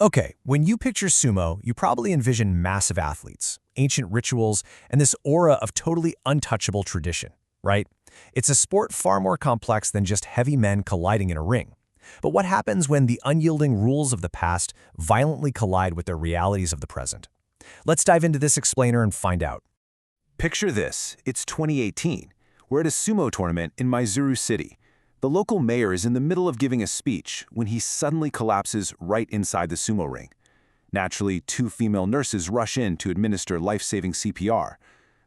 Okay, when you picture sumo, you probably envision massive athletes, ancient rituals, and this aura of totally untouchable tradition, right? It's a sport far more complex than just heavy men colliding in a ring. But what happens when the unyielding rules of the past violently collide with the realities of the present? Let's dive into this explainer and find out. Picture this, it's 2018. We're at a sumo tournament in Maizuru City. The local mayor is in the middle of giving a speech when he suddenly collapses right inside the sumo ring. Naturally, two female nurses rush in to administer life-saving CPR.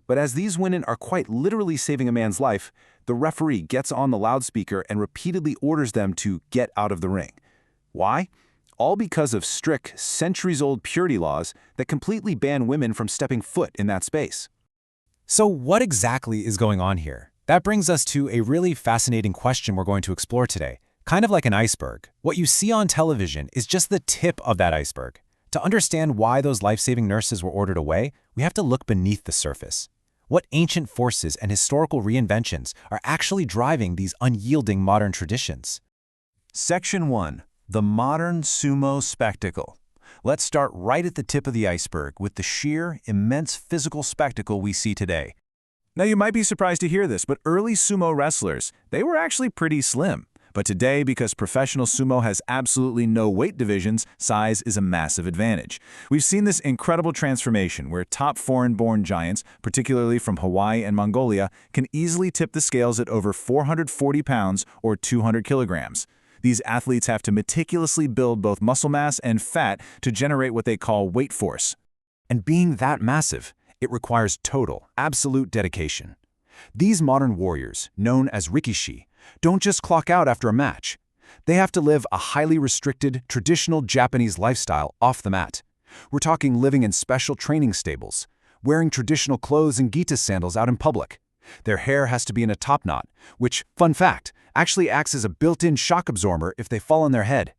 But as these women are quite literally saving a man's life, the referee gets on the loudspeaker and repeatedly orders them to get out of the ring. Why? All because of strict, centuries-old purity laws that completely ban women from stepping foot in that space. So what exactly is going on here? That brings us to a really fascinating question we're going to explore today. Kind of like an iceberg. What you see on television is just the tip of that iceberg. To understand why those life-saving nurses were ordered away, we have to look beneath the surface. What ancient forces and historical reinventions are actually driving these unyielding modern traditions? Section 1. The modern sumo spectacle. Let's start right at the tip of the iceberg with the sheer, immense physical spectacle we see today. Now you might be surprised to hear this, but early sumo wrestlers, they were actually pretty slim. But today, because professional sumo has absolutely no weight divisions, size is a massive advantage. We've seen this incredible transformation where top foreign-born giants, particularly from Hawaii and Mongolia, can easily tip the scales at over 440 pounds or 200 kilograms. These athletes have to meticulously build both muscle mass and fat to generate what they call weight force. And being that massive, it requires total, absolute dedication. These modern warriors, known as rikishi, don't just clock out after a match. They have to live a highly restricted, traditional Japanese lifestyle off the mat. We're talking living in special training stables, wearing traditional clothes and gita sandals out in public. Their hair has to be in a top knot, which, fun fact, actually acts as a built-in shock absorber if they fall on their head.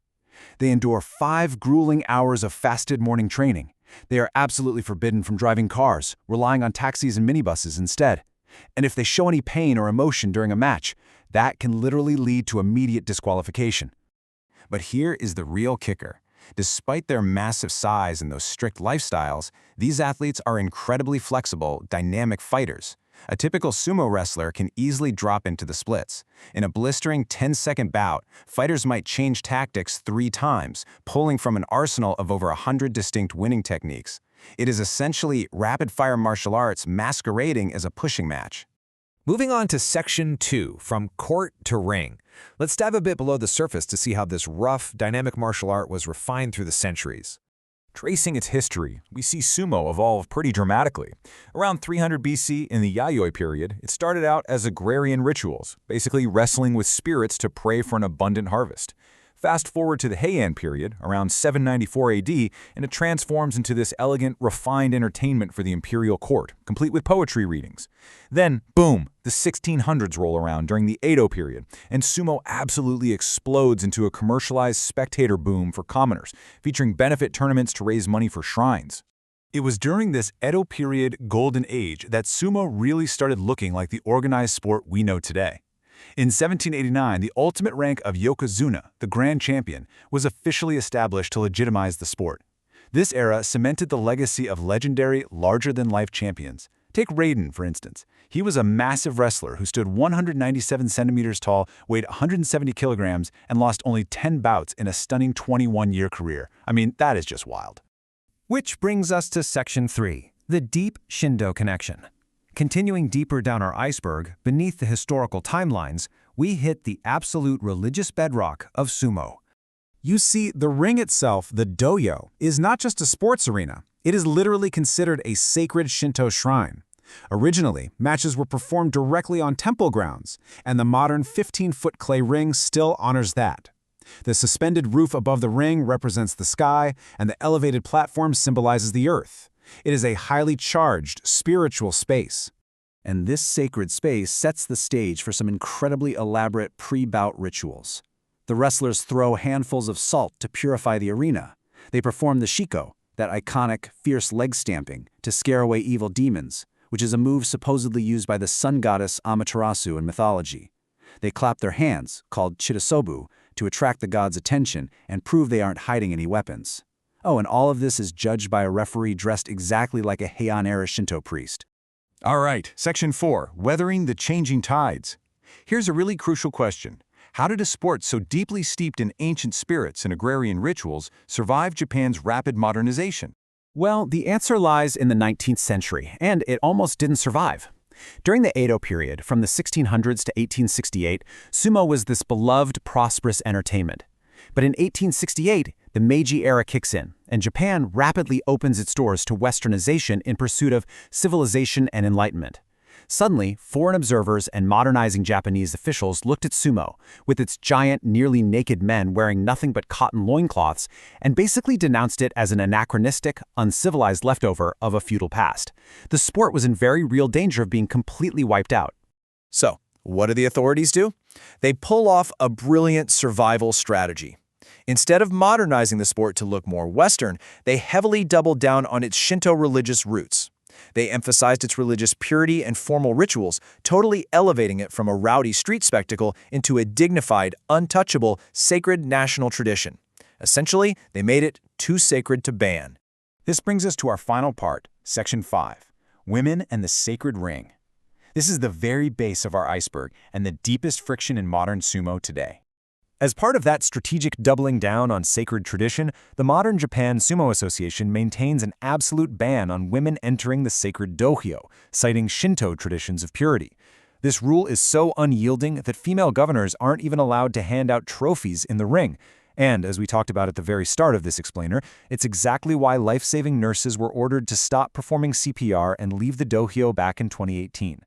They endure 5 grueling hours of fasted morning training. They are absolutely forbidden from driving cars, relying on taxis and minibuses instead. And if they show any pain or emotion during a match, that can literally lead to immediate disqualification. But here is the real kicker. Despite their massive size and those strict lifestyles, these athletes are incredibly flexible, dynamic fighters. A typical sumo wrestler can easily drop into the splits. In a blistering 10-second bout, fighters might change tactics 3 times, pulling from an arsenal of over 100 distinct winning techniques. It is essentially rapid-fire martial arts masquerading as a pushing match. Moving on to Section 2, from court to ring. Let's dive a bit below the surface to see how this rough, dynamic martial art was refined through the centuries. Tracing its history, we see sumo evolve pretty dramatically. Around 300 BC in the Yayoi period, it started out as agrarian rituals, basically wrestling with spirits to pray for an abundant harvest. Fast forward to the Heian period, around 794 AD, and it transforms into this elegant, refined entertainment for the imperial court, complete with poetry readings. Then, boom, the 1600s roll around during the Edo period, and sumo absolutely explodes into a commercialized spectator boom for commoners, featuring benefit tournaments to raise money for shrines. It was during this Edo period golden age that sumo really started looking like the organized sport we know today. In 1789, the ultimate rank of yokozuna, the grand champion, was officially established to legitimize the sport. This era cemented the legacy of legendary, larger-than-life champions. Take Raiden, for instance. He was a massive wrestler who stood 197 centimeters tall, weighed 170 kilograms, and lost only 10 bouts in a stunning 21-year career. I mean, that is just wild. Which brings us to Section 3, the deep Shinto connection. Continuing deeper down our iceberg, beneath the historical timelines, we hit the absolute religious bedrock of sumo. You see, the ring itself, the Dohyo, is not just a sports arena. It is literally considered a sacred Shinto shrine. Originally, matches were performed directly on temple grounds, and the modern 15-foot clay ring still honors that. The suspended roof above the ring represents the sky, and the elevated platform symbolizes the earth. It is a highly charged, spiritual space. And this sacred space sets the stage for some incredibly elaborate pre-bout rituals. The wrestlers throw handfuls of salt to purify the arena. They perform the shiko, that iconic, fierce leg stamping, to scare away evil demons, which is a move supposedly used by the sun goddess Amaterasu in mythology. They clap their hands, called chitasobu, to attract the god's attention and prove they aren't hiding any weapons. Oh, and all of this is judged by a referee dressed exactly like a Heian-era Shinto priest. All right, Section 4, Weathering the Changing Tides. Here's a really crucial question. How did a sport so deeply steeped in ancient spirits and agrarian rituals survive Japan's rapid modernization? Well, the answer lies in the 19th century, and it almost didn't survive. During the Edo period, from the 1600s to 1868, sumo was this beloved, prosperous entertainment. But in 1868, the Meiji era kicks in, and Japan rapidly opens its doors to westernization in pursuit of civilization and enlightenment. Suddenly, foreign observers and modernizing Japanese officials looked at sumo, with its giant, nearly naked men wearing nothing but cotton loincloths, and basically denounced it as an anachronistic, uncivilized leftover of a feudal past. The sport was in very real danger of being completely wiped out. So, what do the authorities do? They pull off a brilliant survival strategy. Instead of modernizing the sport to look more Western, they heavily doubled down on its Shinto religious roots. They emphasized its religious purity and formal rituals, totally elevating it from a rowdy street spectacle into a dignified, untouchable, sacred national tradition. Essentially, they made it too sacred to ban. This brings us to our final part, Section 5, Women and the Sacred Ring. This is the very base of our iceberg and the deepest friction in modern sumo today. As part of that strategic doubling down on sacred tradition, the modern Japan Sumo Association maintains an absolute ban on women entering the sacred Dohyo, citing Shinto traditions of purity. This rule is so unyielding that female governors aren't even allowed to hand out trophies in the ring. And, as we talked about at the very start of this explainer, it's exactly why life-saving nurses were ordered to stop performing CPR and leave the Dohyo back in 2018.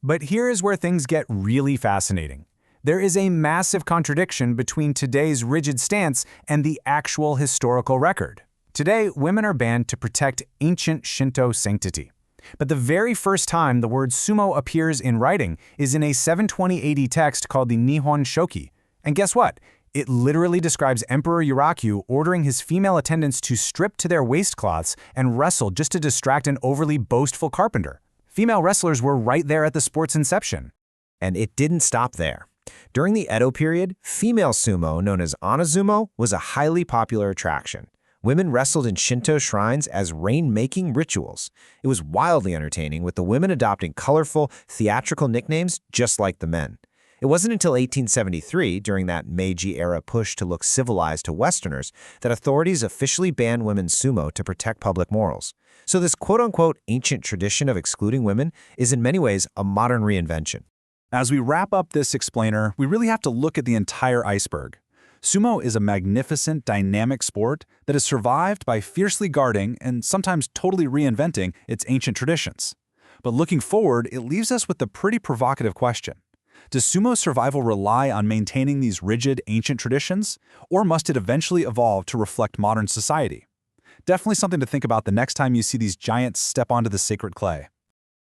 But here is where things get really fascinating. There is a massive contradiction between today's rigid stance and the actual historical record. Today, women are banned to protect ancient Shinto sanctity. But the very first time the word sumo appears in writing is in a 720 AD text called the Nihon Shoki. And guess what? It literally describes Emperor Yurakyu ordering his female attendants to strip to their waistcloths and wrestle just to distract an overly boastful carpenter. Female wrestlers were right there at the sport's inception. And it didn't stop there. During the Edo period, female sumo, known as anazumo, was a highly popular attraction. Women wrestled in Shinto shrines as rain-making rituals. It was wildly entertaining, with the women adopting colorful, theatrical nicknames just like the men. It wasn't until 1873, during that Meiji-era push to look civilized to Westerners, that authorities officially banned women's sumo to protect public morals. So this quote-unquote ancient tradition of excluding women is in many ways a modern reinvention. As we wrap up this explainer, we really have to look at the entire iceberg. Sumo is a magnificent, dynamic sport that has survived by fiercely guarding and sometimes totally reinventing its ancient traditions. But looking forward, it leaves us with the pretty provocative question. Does sumo survival rely on maintaining these rigid, ancient traditions, or must it eventually evolve to reflect modern society? Definitely something to think about the next time you see these giants step onto the sacred clay.